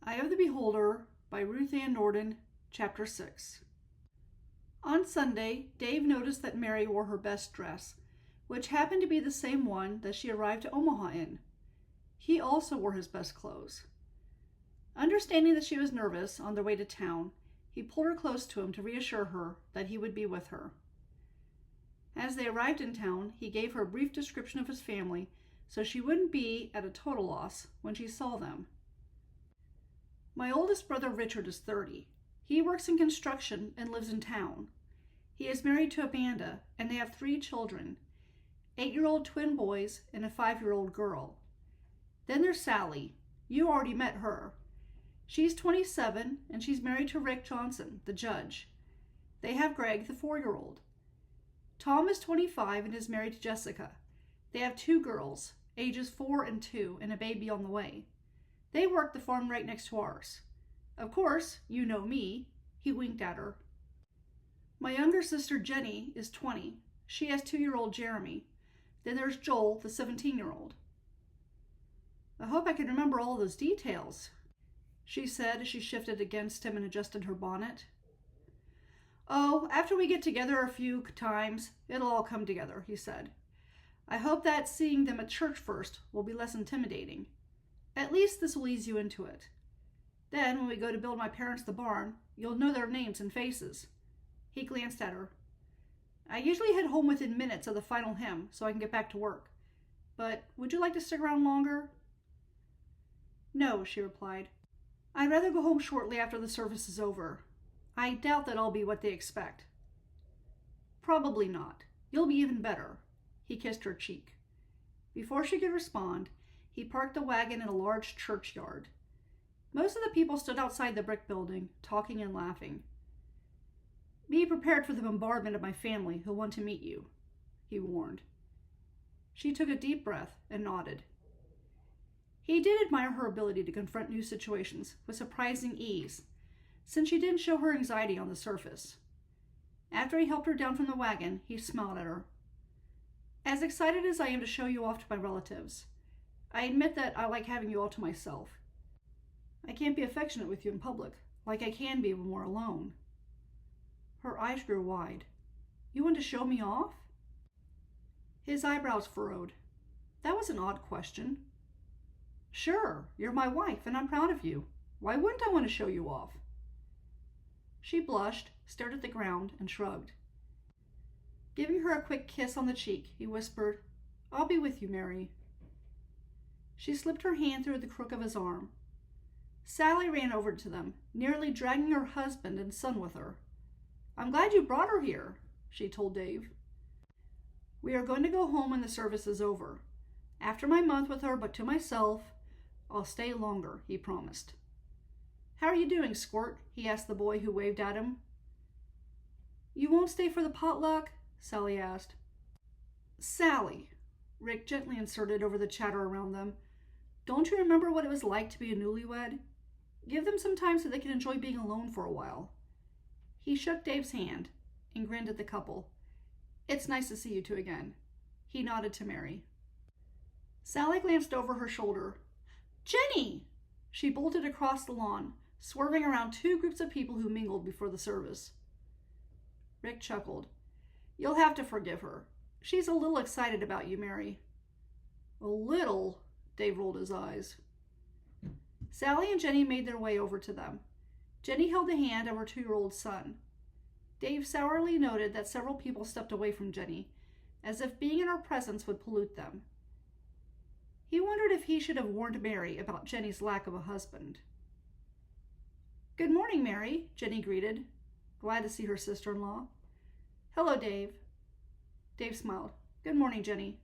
Eye of the Beholder by Ruth Nordin, Chapter 6. On Sunday, Dave noticed that Mary wore her best dress, which happened to be the same one that she arrived to Omaha in. He also wore his best clothes. Understanding that she was nervous on their way to town, he pulled her close to him to reassure her that he would be with her. As they arrived in town, he gave her a brief description of his family so she wouldn't be at a total loss when she saw them. My oldest brother Richard is 30. He works in construction and lives in town. He is married to Amanda, and they have 3 children, 8-year-old twin boys and a 5-year-old girl. Then there's Sally. You already met her. She's 27, and she's married to Rick Johnson, the judge. They have Greg, the 4-year-old. Tom is 25 and is married to Jessica. They have 2 girls, ages 4 and 2, and a baby on the way. They work the farm right next to ours. Of course, you know me. He winked at her. My younger sister Jenny is 20. She has 2-year-old Jeremy. Then there's Joel, the 17-year-old. I hope I can remember all those details, she said as she shifted against him and adjusted her bonnet. Oh, after we get together a few times, it'll all come together, he said. I hope that seeing them at church first will be less intimidating. At least this will ease you into it. Then, when we go to build my parents the barn, you'll know their names and faces. He glanced at her. I usually head home within minutes of the final hymn so I can get back to work. But would you like to stick around longer? No, she replied. I'd rather go home shortly after the service is over. I doubt that I'll be what they expect. Probably not. You'll be even better. He kissed her cheek. Before she could respond, he parked the wagon in a large churchyard. Most of the people stood outside the brick building, talking and laughing. Be prepared for the bombardment of my family who'll want to meet you, he warned. She took a deep breath and nodded. He did admire her ability to confront new situations with surprising ease, since she didn't show her anxiety on the surface. After he helped her down from the wagon, he smiled at her. As excited as I am to show you off to my relatives, I admit that I like having you all to myself. I can't be affectionate with you in public, like I can be when we're alone. Her eyes grew wide. You want to show me off? His eyebrows furrowed. That was an odd question. Sure, you're my wife, and I'm proud of you. Why wouldn't I want to show you off? She blushed, stared at the ground, and shrugged. Giving her a quick kiss on the cheek, he whispered, I'll be with you, Mary. She slipped her hand through the crook of his arm. Sally ran over to them, nearly dragging her husband and son with her. I'm glad you brought her here, she told Dave. We are going to go home when the service is over. After my month with her, but to myself, I'll stay longer, he promised. How are you doing, Squirt? He asked the boy who waved at him. You won't stay for the potluck? Sally asked. Sally, Rick gently inserted over the chatter around them. Don't you remember what it was like to be a newlywed? Give them some time so they can enjoy being alone for a while. He shook Dave's hand and grinned at the couple. It's nice to see you two again. He nodded to Mary. Sally glanced over her shoulder. Jenny! She bolted across the lawn, swerving around 2 groups of people who mingled before the service. Rick chuckled. You'll have to forgive her. She's a little excited about you, Mary. A little? Dave rolled his eyes. Sally and Jenny made their way over to them. Jenny held the hand of her 2-year-old son. Dave sourly noted that several people stepped away from Jenny, as if being in her presence would pollute them. He wondered if he should have warned Mary about Jenny's lack of a husband. Good morning, Mary, Jenny greeted, glad to see her sister-in-law. Hello, Dave. Dave smiled. Good morning, Jenny.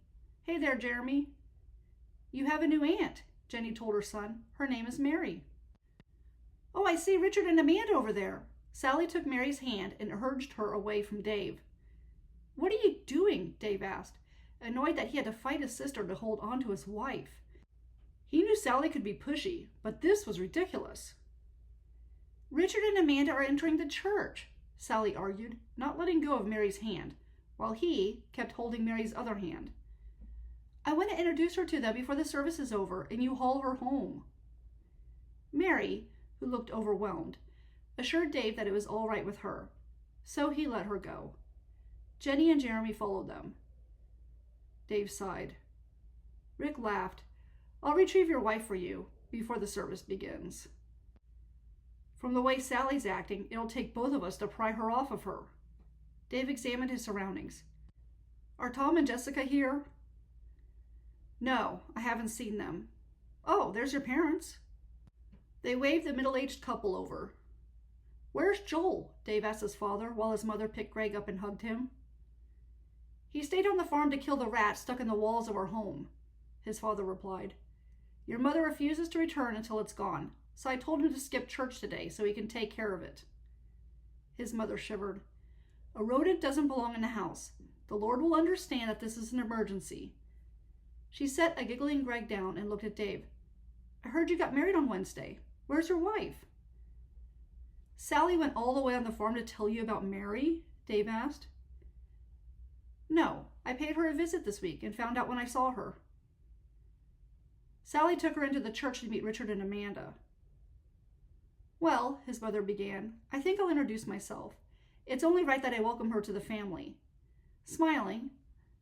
Hey there, Jeremy. You have a new aunt, Jenny told her son. Her name is Mary. Oh, I see Richard and Amanda over there. Sally took Mary's hand and urged her away from Dave. What are you doing? Dave asked, annoyed that he had to fight his sister to hold on to his wife. He knew Sally could be pushy, but this was ridiculous. Richard and Amanda are entering the church, Sally argued, not letting go of Mary's hand, while he kept holding Mary's other hand. I want to introduce her to them before the service is over, and you haul her home. Mary, who looked overwhelmed, assured Dave that it was all right with her, so he let her go. Jenny and Jeremy followed them. Dave sighed. Rick laughed. I'll retrieve your wife for you before the service begins. From the way Sally's acting, it'll take both of us to pry her off of her. Dave examined his surroundings. Are Tom and Jessica here? No, I haven't seen them. Oh, there's your parents. They waved the middle-aged couple over. Where's Joel? Dave asked his father while his mother picked Greg up and hugged him. He stayed on the farm to kill the rats stuck in the walls of our home, his father replied. Your mother refuses to return until it's gone, so I told him to skip church today so he can take care of it. His mother shivered. A rodent doesn't belong in the house. The Lord will understand that this is an emergency. She set a giggling Greg down and looked at Dave. I heard you got married on Wednesday. Where's your wife? Sally went all the way on the farm to tell you about Mary? Dave asked. No, I paid her a visit this week and found out when I saw her. Sally took her into the church to meet Richard and Amanda. Well, his mother began, I think I'll introduce myself. It's only right that I welcome her to the family. Smiling,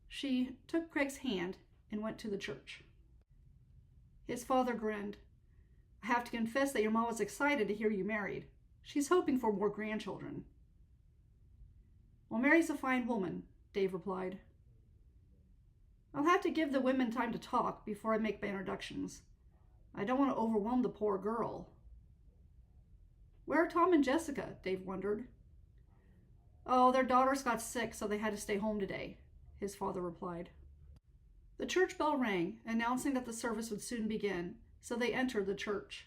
she took Greg's hand and went to the church. His father grinned. I have to confess that your mom was excited to hear you married. She's hoping for more grandchildren. Well, Mary's a fine woman, Dave replied. I'll have to give the women time to talk before I make my introductions. I don't want to overwhelm the poor girl. Where are Tom and Jessica? Dave wondered. Oh, their daughters got sick, so they had to stay home today, his father replied. The church bell rang, announcing that the service would soon begin, so they entered the church.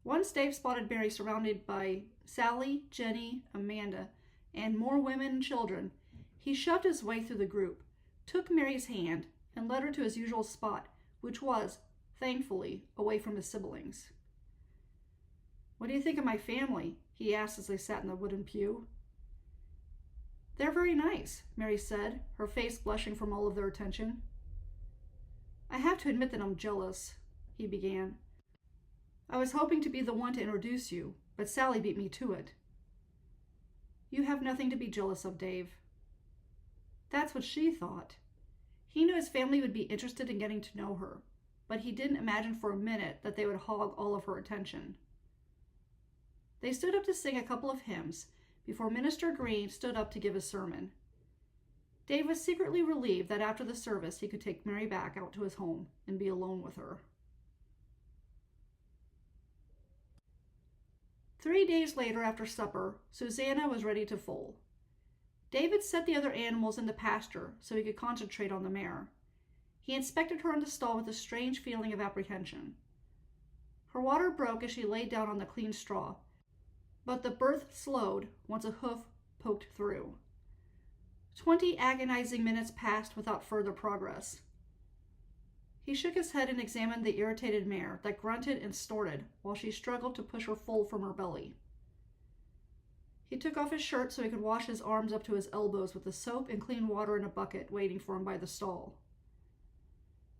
Once Dave spotted Mary surrounded by Sally, Jenny, Amanda, and more women and children, he shoved his way through the group, took Mary's hand, and led her to his usual spot, which was, thankfully, away from his siblings. What do you think of my family? He asked as they sat in the wooden pew. They're very nice, Mary said, her face blushing from all of their attention. I have to admit that I'm jealous, he began. I was hoping to be the one to introduce you, but Sally beat me to it. You have nothing to be jealous of, Dave. That's what she thought. He knew his family would be interested in getting to know her, but he didn't imagine for a minute that they would hog all of her attention. They stood up to sing a couple of hymns before Minister Green stood up to give a sermon. Dave was secretly relieved that after the service he could take Mary back out to his home and be alone with her. 3 days later after supper, Susanna was ready to foal. David set the other animals in the pasture so he could concentrate on the mare. He inspected her in the stall with a strange feeling of apprehension. Her water broke as she laid down on the clean straw, but the birth slowed once a hoof poked through. 20 agonizing minutes passed without further progress. He shook his head and examined the irritated mare that grunted and snorted while she struggled to push her foal from her belly. He took off his shirt so he could wash his arms up to his elbows with the soap and clean water in a bucket waiting for him by the stall.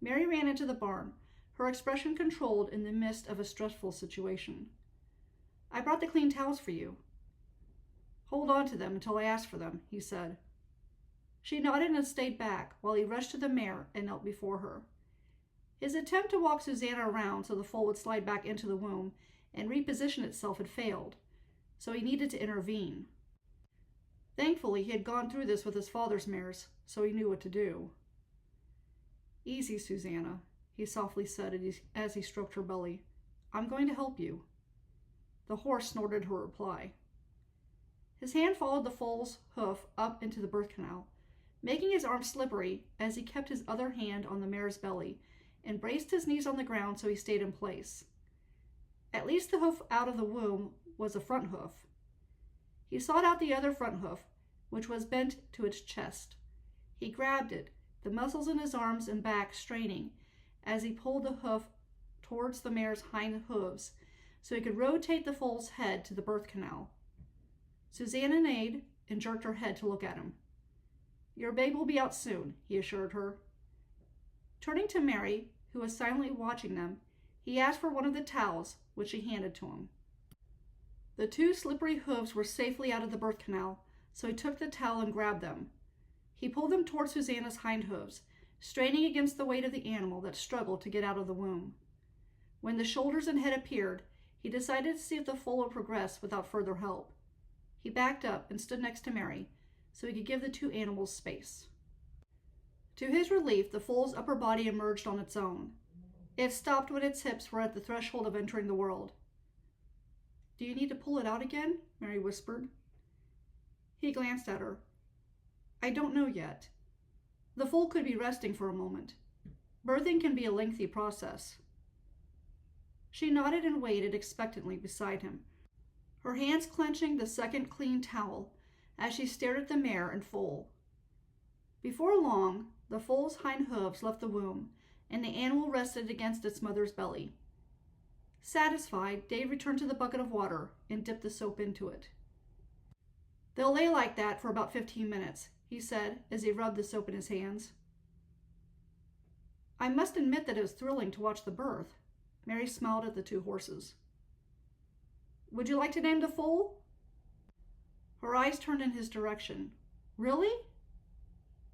Mary ran into the barn, her expression controlled in the midst of a stressful situation. I brought the clean towels for you. Hold on to them until I ask for them, he said. She nodded and stayed back while he rushed to the mare and knelt before her. His attempt to walk Susanna around so the foal would slide back into the womb and reposition itself had failed, so he needed to intervene. Thankfully, he had gone through this with his father's mares, so he knew what to do. Easy, Susanna, he softly said as he stroked her belly. I'm going to help you. The horse snorted her reply. His hand followed the foal's hoof up into the birth canal, making his arm slippery as he kept his other hand on the mare's belly and braced his knees on the ground so he stayed in place. At least the hoof out of the womb was a front hoof. He sought out the other front hoof, which was bent to its chest. He grabbed it, the muscles in his arms and back straining as he pulled the hoof towards the mare's hind hooves so he could rotate the foal's head to the birth canal. Susanna neighed and jerked her head to look at him. Your babe will be out soon, he assured her. Turning to Mary, who was silently watching them, he asked for one of the towels which she handed to him. The 2 slippery hooves were safely out of the birth canal, so he took the towel and grabbed them. He pulled them toward Susanna's hind hooves, straining against the weight of the animal that struggled to get out of the womb. When the shoulders and head appeared, he decided to see if the foal would progress without further help. He backed up and stood next to Mary, so he could give the 2 animals space. To his relief, the foal's upper body emerged on its own. It stopped when its hips were at the threshold of entering the world. "Do you need to pull it out again?" Mary whispered. He glanced at her. "I don't know yet. The foal could be resting for a moment. Birthing can be a lengthy process." She nodded and waited expectantly beside him, her hands clenching the second clean towel as she stared at the mare and foal. Before long, the foal's hind hooves left the womb, and the animal rested against its mother's belly. Satisfied, Dave returned to the bucket of water and dipped the soap into it. "They'll lay like that for about 15 minutes, he said as he rubbed the soap in his hands. "I must admit that it was thrilling to watch the birth." Mary smiled at the 2 horses. "Would you like to name the foal?" Her eyes turned in his direction. "Really?"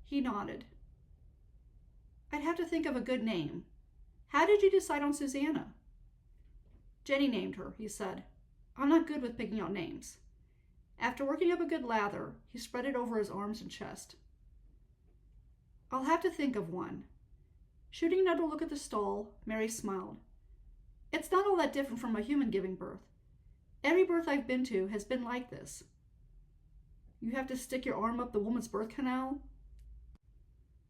He nodded. "I'd have to think of a good name. How did you decide on Susanna?" "Jenny named her," he said. "I'm not good with picking out names." After working up a good lather, he spread it over his arms and chest. "I'll have to think of one." Shooting another look at the stall, Mary smiled. "It's not all that different from a human giving birth. Every birth I've been to has been like this." "You have to stick your arm up the woman's birth canal?"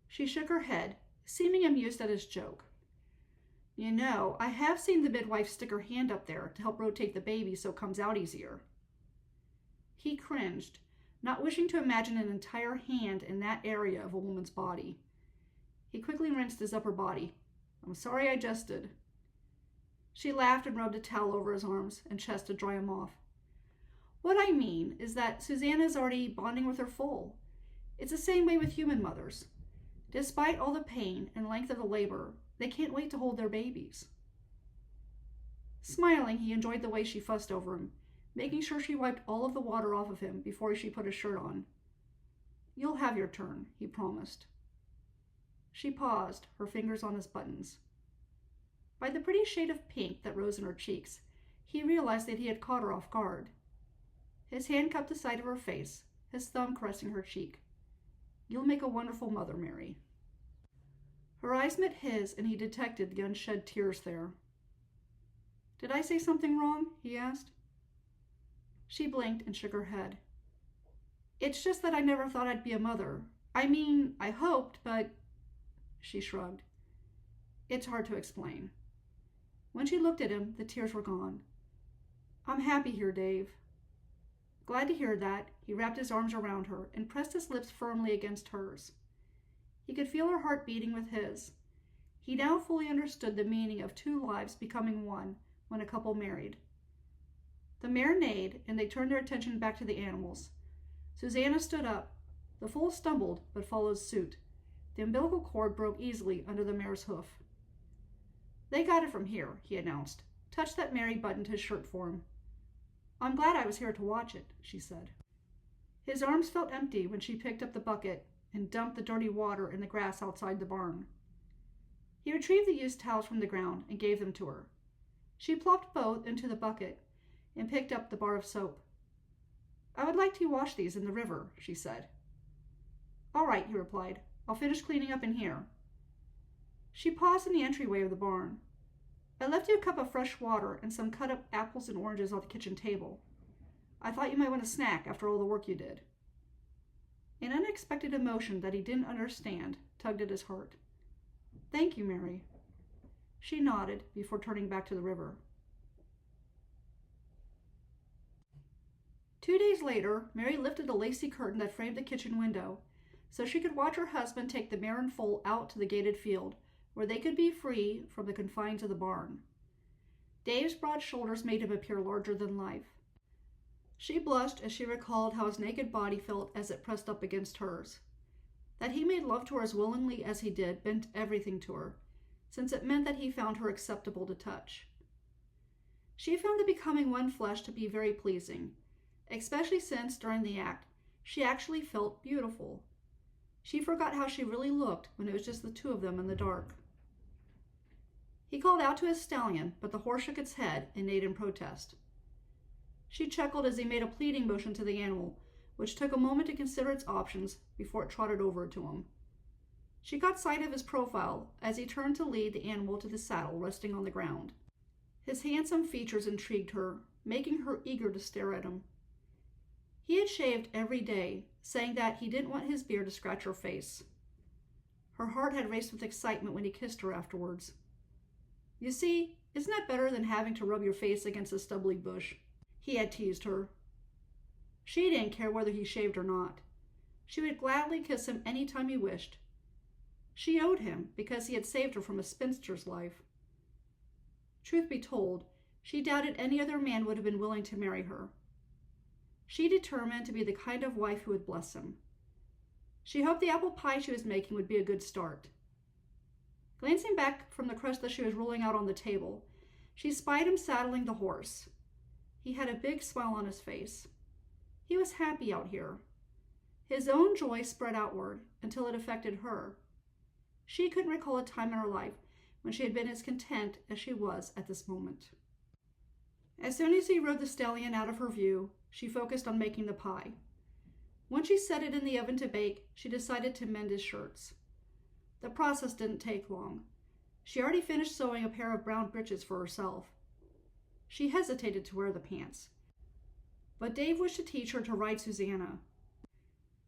She shook her head, seeming amused at his joke. "You know, I have seen the midwife stick her hand up there to help rotate the baby so it comes out easier." He cringed, not wishing to imagine an entire hand in that area of a woman's body. He quickly rinsed his upper body. "I'm sorry I jested." She laughed and rubbed a towel over his arms and chest to dry him off. "What I mean is that Susanna is already bonding with her foal. It's the same way with human mothers. Despite all the pain and length of the labor, they can't wait to hold their babies." Smiling, he enjoyed the way she fussed over him, making sure she wiped all of the water off of him before she put his shirt on. "You'll have your turn," he promised. She paused, her fingers on his buttons. By the pretty shade of pink that rose in her cheeks, he realized that he had caught her off guard. His hand cupped the side of her face, his thumb caressing her cheek. "You'll make a wonderful mother, Mary." Her eyes met his, and he detected the unshed tears there. "Did I say something wrong?" he asked. She blinked and shook her head. "It's just that I never thought I'd be a mother. I mean, I hoped, but—" She shrugged. "It's hard to explain." When she looked at him, the tears were gone. "I'm happy here, Dave." Glad to hear that, he wrapped his arms around her and pressed his lips firmly against hers. He could feel her heart beating with his. He now fully understood the meaning of 2 lives becoming one when a couple married. The mare neighed, and they turned their attention back to the animals. Susanna stood up. The foal stumbled, but followed suit. The umbilical cord broke easily under the mare's hoof. "They got it from here," he announced. "Touch that Mary buttoned his shirt for him." "I'm glad I was here to watch it," she said. His arms felt empty when she picked up the bucket and dumped the dirty water in the grass outside the barn. He retrieved the used towels from the ground and gave them to her. She plopped both into the bucket and picked up the bar of soap. "I would like to wash these in the river," she said. "All right," he replied. "I'll finish cleaning up in here." She paused in the entryway of the barn. "I left you a cup of fresh water and some cut-up apples and oranges on the kitchen table. I thought you might want a snack after all the work you did." An unexpected emotion that he didn't understand tugged at his heart. "Thank you, Mary." She nodded before turning back to the river. 2 days later, Mary lifted the lacy curtain that framed the kitchen window so she could watch her husband take the mare and foal out to the gated field, where they could be free from the confines of the barn. Dave's broad shoulders made him appear larger than life. She blushed as she recalled how his naked body felt as it pressed up against hers. That he made love to her as willingly as he did meant everything to her, since it meant that he found her acceptable to touch. She found the becoming one flesh to be very pleasing, especially since, during the act, she actually felt beautiful. She forgot how she really looked when it was just the two of them in the dark. He called out to his stallion, but the horse shook its head and neighed in protest. She chuckled as he made a pleading motion to the animal, which took a moment to consider its options before it trotted over to him. She caught sight of his profile as he turned to lead the animal to the saddle resting on the ground. His handsome features intrigued her, making her eager to stare at him. He had shaved every day, saying that he didn't want his beard to scratch her face. Her heart had raced with excitement when he kissed her afterwards. "You see, isn't that better than having to rub your face against a stubbly bush?" he had teased her. She didn't care whether he shaved or not. She would gladly kiss him any time he wished. She owed him because he had saved her from a spinster's life. Truth be told, she doubted any other man would have been willing to marry her. She determined to be the kind of wife who would bless him. She hoped the apple pie she was making would be a good start. Glancing back from the crust that she was rolling out on the table, she spied him saddling the horse. He had a big smile on his face. He was happy out here. His own joy spread outward until it affected her. She couldn't recall a time in her life when she had been as content as she was at this moment. As soon as he rode the stallion out of her view, she focused on making the pie. Once she set it in the oven to bake, she decided to mend his shirts. The process didn't take long. She already finished sewing a pair of brown breeches for herself. She hesitated to wear the pants, but Dave wished to teach her to ride Susanna.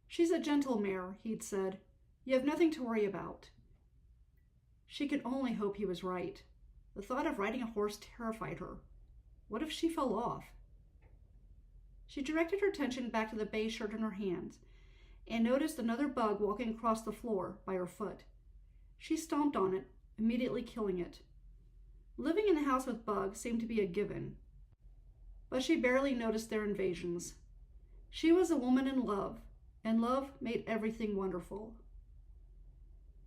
"She's a gentle mare," he'd said. "You have nothing to worry about." She could only hope he was right. The thought of riding a horse terrified her. What if she fell off? She directed her attention back to the beige shirt in her hands and noticed another bug walking across the floor by her foot. She stomped on it, immediately killing it. Living in the house with bugs seemed to be a given, but she barely noticed their invasions. She was a woman in love, and love made everything wonderful.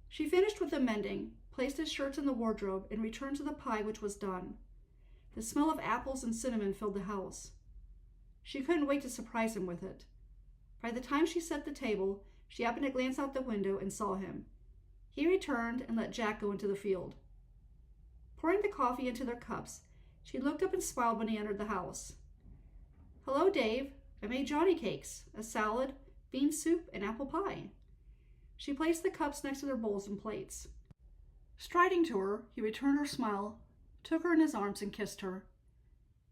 She finished with the mending, placed his shirts in the wardrobe, and returned to the pie, which was done. The smell of apples and cinnamon filled the house. She couldn't wait to surprise him with it. By the time she set the table, she happened to glance out the window and saw him. He returned and let Jack go into the field. Pouring the coffee into their cups, she looked up and smiled when he entered the house. "Hello, Dave. I made Johnny cakes, a salad, bean soup, and apple pie." She placed the cups next to their bowls and plates. Striding to her, he returned her smile, took her in his arms, and kissed her.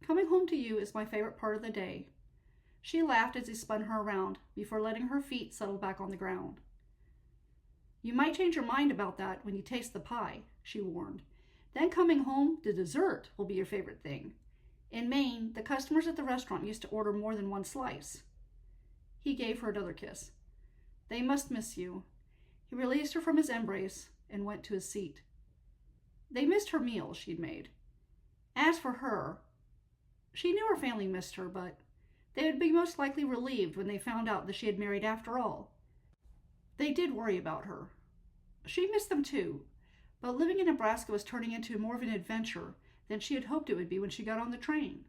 "Coming home to you is my favorite part of the day." She laughed as he spun her around, before letting her feet settle back on the ground. "You might change your mind about that when you taste the pie," she warned. "Then coming home, the dessert will be your favorite thing. In Maine, the customers at the restaurant used to order more than one slice." He gave her another kiss. "They must miss you." He released her from his embrace and went to his seat. They missed her meal she'd made. As for her, she knew her family missed her, but they would be most likely relieved when they found out that she had married after all. They did worry about her. She missed them too, but living in Nebraska was turning into more of an adventure than she had hoped it would be when she got on the train.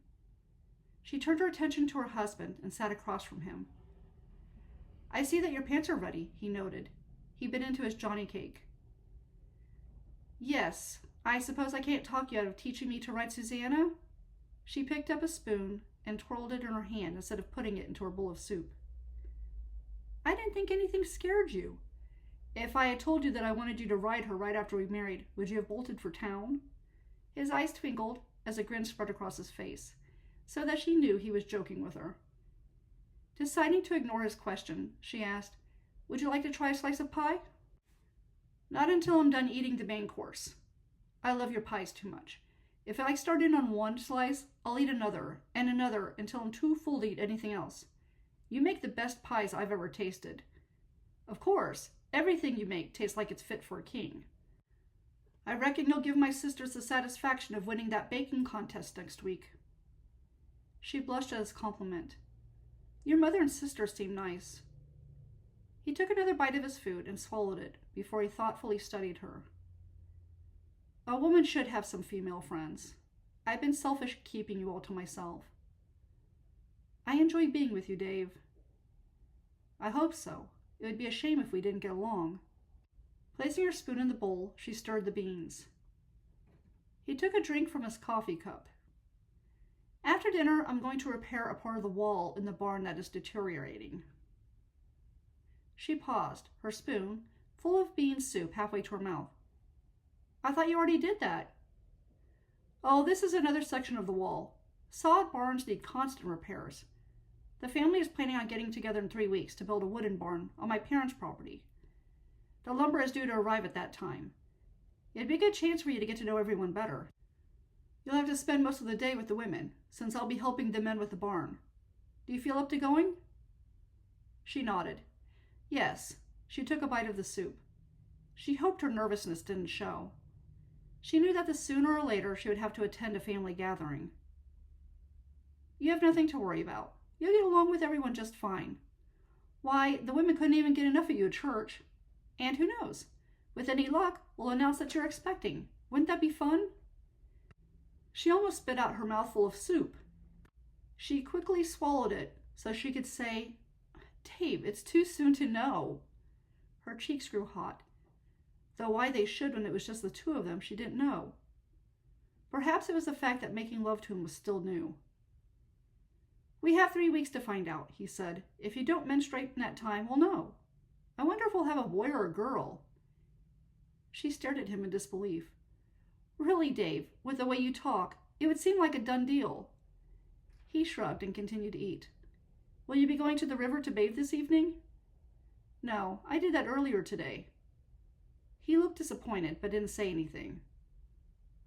She turned her attention to her husband and sat across from him. "I see that your pants are ready," he noted. He bit into his Johnny cake. "Yes, I suppose I can't talk you out of teaching me to ride Susanna?" She picked up a spoon and twirled it in her hand instead of putting it into her bowl of soup. "I didn't think anything scared you. If I had told you that I wanted you to ride her right after we married, would you have bolted for town?" His eyes twinkled as a grin spread across his face, so that she knew he was joking with her. Deciding to ignore his question, she asked, "Would you like to try a slice of pie?" "Not until I'm done eating the main course. I love your pies too much. If I start in on one slice, I'll eat another and another until I'm too full to eat anything else. You make the best pies I've ever tasted. Of course, everything you make tastes like it's fit for a king. I reckon you'll give my sisters the satisfaction of winning that baking contest next week." She blushed at his compliment. "Your mother and sister seem nice." He took another bite of his food and swallowed it before he thoughtfully studied her. "A woman should have some female friends." I've been selfish keeping you all to myself. I enjoy being with you, Dave. I hope so. It would be a shame if we didn't get along. Placing her spoon in the bowl, she stirred the beans. He took a drink from his coffee cup. After dinner, I'm going to repair a part of the wall in the barn that is deteriorating. She paused, her spoon, full of bean soup, halfway to her mouth. I thought you already did that. Oh, this is another section of the wall. Sod barns need constant repairs. The family is planning on getting together in 3 weeks to build a wooden barn on my parents' property. The lumber is due to arrive at that time. It'd be a good chance for you to get to know everyone better. You'll have to spend most of the day with the women, since I'll be helping the men with the barn. Do you feel up to going? She nodded. Yes. She took a bite of the soup. She hoped her nervousness didn't show. She knew that sooner or later she would have to attend a family gathering. You have nothing to worry about. You'll get along with everyone just fine. Why, the women couldn't even get enough of you at church. And who knows? With any luck, we'll announce that you're expecting. Wouldn't that be fun? She almost spit out her mouthful of soup. She quickly swallowed it so she could say, Dave, it's too soon to know. Her cheeks grew hot, though why they should when it was just the two of them she didn't know. Perhaps it was the fact that making love to him was still new. We have 3 weeks to find out, he said. If you don't menstruate in that time, we'll know. I wonder if we'll have a boy or a girl. She stared at him in disbelief. Really, Dave, with the way you talk, it would seem like a done deal. He shrugged and continued to eat. Will you be going to the river to bathe this evening? No, I did that earlier today. He looked disappointed, but didn't say anything.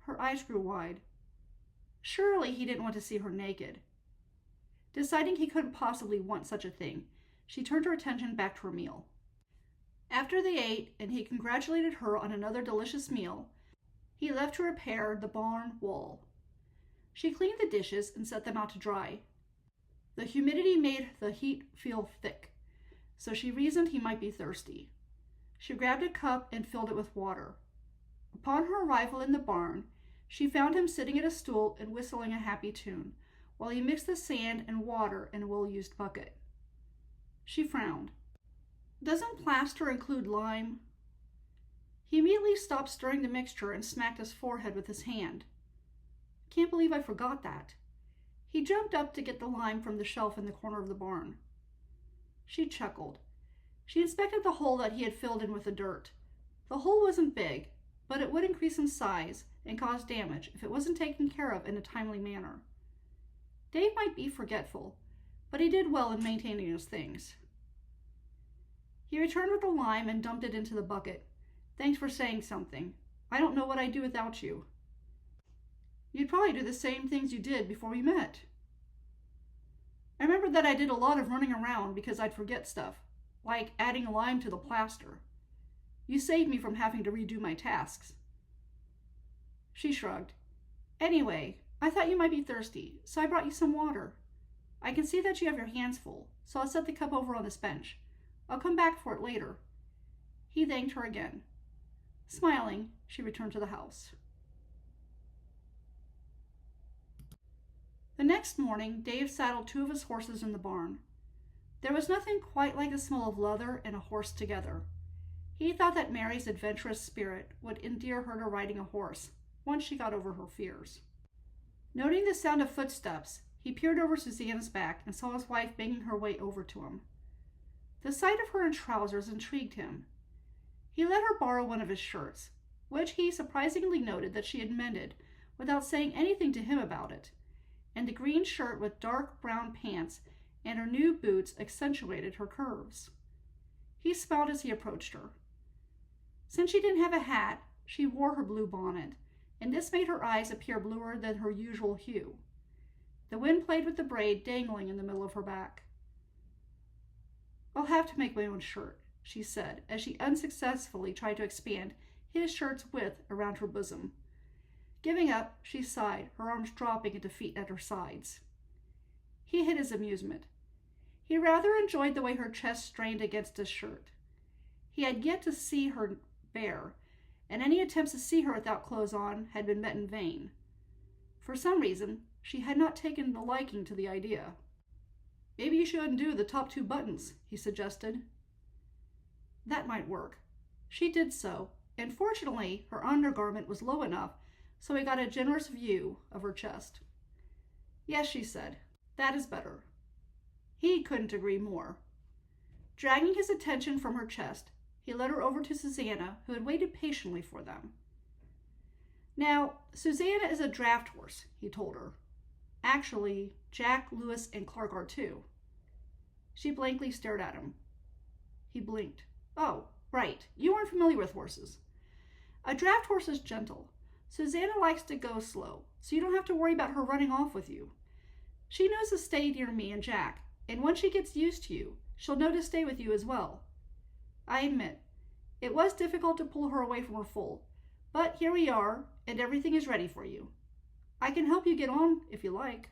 Her eyes grew wide. Surely he didn't want to see her naked. Deciding he couldn't possibly want such a thing, she turned her attention back to her meal. After they ate, and he congratulated her on another delicious meal, he left to repair the barn wall. She cleaned the dishes and set them out to dry. The humidity made the heat feel thick, so she reasoned he might be thirsty. She grabbed a cup and filled it with water. Upon her arrival in the barn, she found him sitting at a stool and whistling a happy tune, while he mixed the sand and water in a well-used bucket. She frowned. Doesn't plaster include lime? He immediately stopped stirring the mixture and smacked his forehead with his hand. Can't believe I forgot that. He jumped up to get the lime from the shelf in the corner of the barn. She chuckled. She inspected the hole that he had filled in with the dirt. The hole wasn't big, but it would increase in size and cause damage if it wasn't taken care of in a timely manner. Dave might be forgetful, but he did well in maintaining his things. He returned with the lime and dumped it into the bucket. Thanks for saying something. I don't know what I'd do without you. You'd probably do the same things you did before we met. I remember that I did a lot of running around because I'd forget stuff, like adding lime to the plaster. You saved me from having to redo my tasks. She shrugged. Anyway, I thought you might be thirsty, so I brought you some water. I can see that you have your hands full, so I'll set the cup over on this bench. I'll come back for it later. He thanked her again. Smiling, she returned to the house. The next morning, Dave saddled 2 of his horses in the barn. There was nothing quite like the smell of leather and a horse together. He thought that Mary's adventurous spirit would endear her to riding a horse once she got over her fears. Noting the sound of footsteps, he peered over Susanna's back and saw his wife banging her way over to him. The sight of her in trousers intrigued him. He let her borrow one of his shirts, which he surprisingly noted that she had mended without saying anything to him about it, and the green shirt with dark brown pants and her new boots accentuated her curves. He smiled as he approached her. Since she didn't have a hat, she wore her blue bonnet, and this made her eyes appear bluer than her usual hue. The wind played with the braid dangling in the middle of her back. I'll have to make my own shirt, she said, as she unsuccessfully tried to expand his shirt's width around her bosom. Giving up, she sighed, her arms dropping into feet at her sides. He hid his amusement. He rather enjoyed the way her chest strained against his shirt. He had yet to see her bare, and any attempts to see her without clothes on had been met in vain. For some reason, she had not taken a liking to the idea. "Maybe you should undo the top 2 buttons," he suggested. That might work. She did so, and fortunately, her undergarment was low enough so he got a generous view of her chest. "Yes," she said, "that is better." He couldn't agree more. Dragging his attention from her chest, he led her over to Susanna, who had waited patiently for them. "Now, Susanna is a draft horse," he told her. "Actually, Jack, Lewis, and Clark are too." She blankly stared at him. He blinked. "Oh, right. You aren't familiar with horses. A draft horse is gentle. Susanna likes to go slow, so you don't have to worry about her running off with you. She knows to stay near me and Jack, and once she gets used to you, she'll know to stay with you as well. I admit, it was difficult to pull her away from her foal, but here we are, and everything is ready for you. I can help you get on if you like."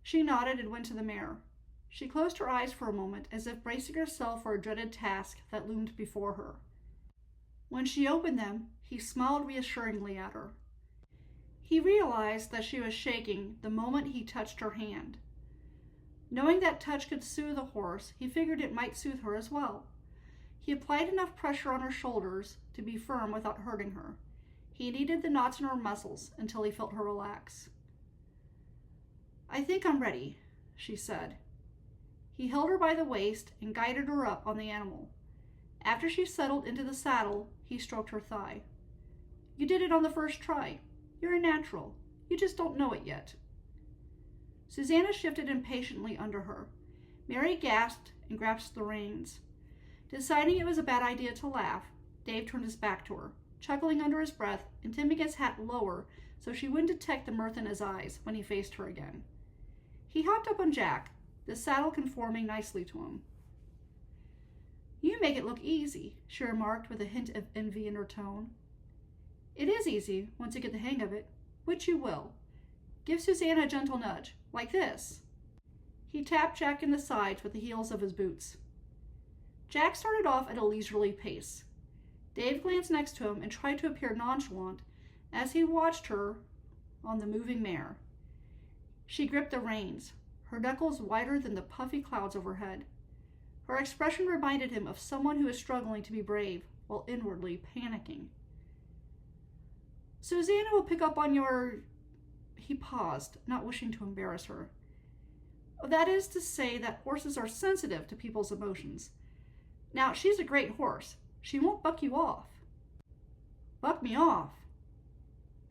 She nodded and went to the mare. She closed her eyes for a moment as if bracing herself for a dreaded task that loomed before her. When she opened them, he smiled reassuringly at her. He realized that she was shaking the moment he touched her hand. Knowing that touch could soothe a horse, he figured it might soothe her as well. He applied enough pressure on her shoulders to be firm without hurting her. He kneaded the knots in her muscles until he felt her relax. "I think I'm ready," she said. He held her by the waist and guided her up on the animal. After she settled into the saddle, he stroked her thigh. "You did it on the first try. You're a natural. You just don't know it yet." Susanna shifted impatiently under her. Mary gasped and grasped the reins. Deciding it was a bad idea to laugh, Dave turned his back to her, chuckling under his breath and tipping his hat lower so she wouldn't detect the mirth in his eyes when he faced her again. He hopped up on Jack, the saddle conforming nicely to him. "You make it look easy," she remarked with a hint of envy in her tone. "It is easy once you get the hang of it, which you will. Give Susanna a gentle nudge, like this." He tapped Jack in the sides with the heels of his boots. Jack started off at a leisurely pace. Dave glanced next to him and tried to appear nonchalant as he watched her on the moving mare. She gripped the reins, her knuckles wider than the puffy clouds overhead. Her expression reminded him of someone who is struggling to be brave while inwardly panicking. "Susanna will pick up on your..." He paused, not wishing to embarrass her. "That is to say that horses are sensitive to people's emotions. Now, she's a great horse. She won't buck you off." "Buck me off?"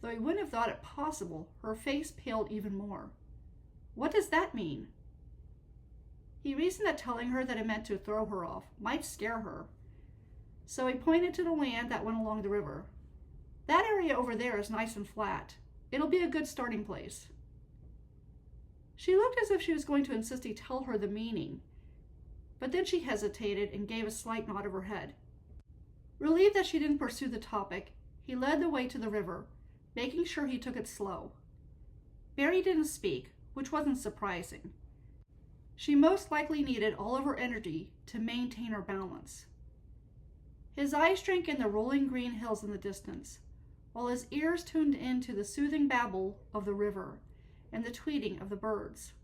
Though he wouldn't have thought it possible, her face paled even more. "What does that mean?" He reasoned that telling her that it meant to throw her off might scare her. So he pointed to the land that went along the river. "That area over there is nice and flat. It'll be a good starting place." She looked as if she was going to insist he tell her the meaning, but then she hesitated and gave a slight nod of her head. Relieved that she didn't pursue the topic, he led the way to the river, making sure he took it slow. Mary didn't speak, which wasn't surprising. She most likely needed all of her energy to maintain her balance. His eyes drank in the rolling green hills in the distance, while his ears tuned in to the soothing babble of the river and the tweeting of the birds.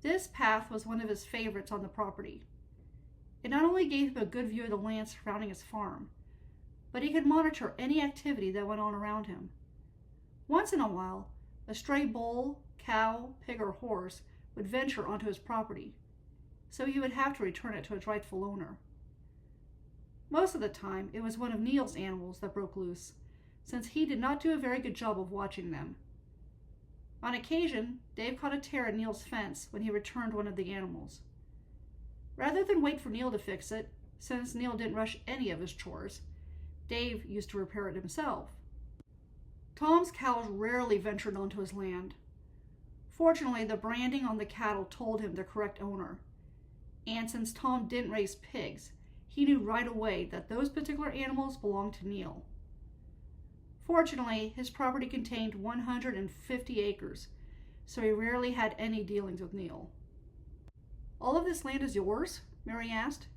This path was one of his favorites on the property. It not only gave him a good view of the land surrounding his farm, but he could monitor any activity that went on around him. Once in a while, a stray bull, cow, pig, or horse would venture onto his property, so he would have to return it to its rightful owner. Most of the time, it was one of Neil's animals that broke loose, since he did not do a very good job of watching them. On occasion, Dave caught a tear in Neil's fence when he returned one of the animals. Rather than wait for Neil to fix it, since Neil didn't rush any of his chores, Dave used to repair it himself. Tom's cows rarely ventured onto his land. Fortunately, the branding on the cattle told him the correct owner, and since Tom didn't raise pigs, he knew right away that those particular animals belonged to Neil. Fortunately, his property contained 150 acres, so he rarely had any dealings with Neil. "All of this land is yours?" Mary asked.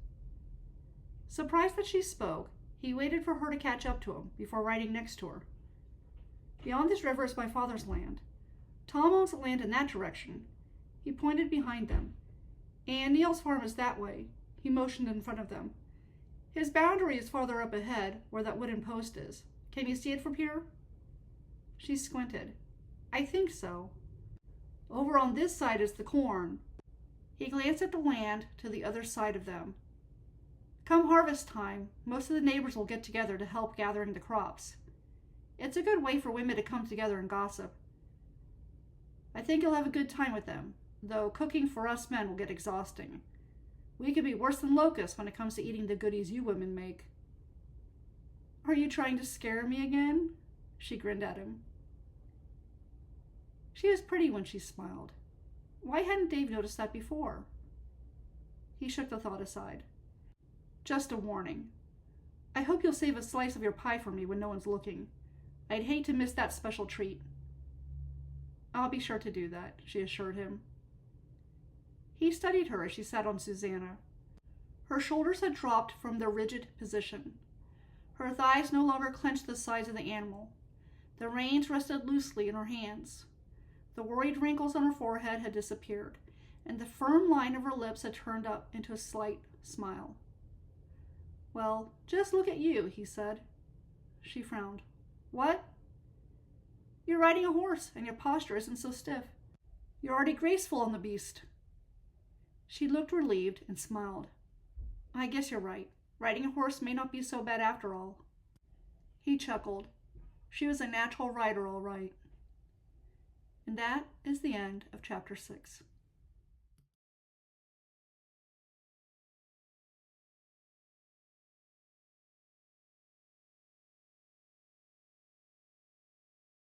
Surprised that she spoke, he waited for her to catch up to him before riding next to her. "Beyond this river is my father's land. Tom owns the land in that direction. He pointed behind them. And Neil's farm is that way. He motioned in front of them. His boundary is farther up ahead, where that wooden post is. Can you see it from here? She squinted. I think so. Over on this side is the corn. He glanced at the land to the other side of them. Come harvest time, most of the neighbors will get together to help gathering the crops. It's a good way for women to come together and gossip. I think you'll have a good time with them, though cooking for us men will get exhausting. We could be worse than locusts when it comes to eating the goodies you women make. Are you trying to scare me again? She grinned at him. She was pretty when she smiled. Why hadn't Dave noticed that before? He shook the thought aside. Just a warning. I hope you'll save a slice of your pie for me when no one's looking. I'd hate to miss that special treat. I'll be sure to do that, she assured him. He studied her as she sat on Susanna. Her shoulders had dropped from their rigid position. Her thighs no longer clenched the sides of the animal. The reins rested loosely in her hands. The worried wrinkles on her forehead had disappeared, and the firm line of her lips had turned up into a slight smile. Well, just look at you, he said. She frowned. What? You're riding a horse, and your posture isn't so stiff. You're already graceful on the beast. She looked relieved and smiled. I guess you're right. Riding a horse may not be so bad after all. He chuckled. She was a natural rider, all right. And that is the end of chapter 6.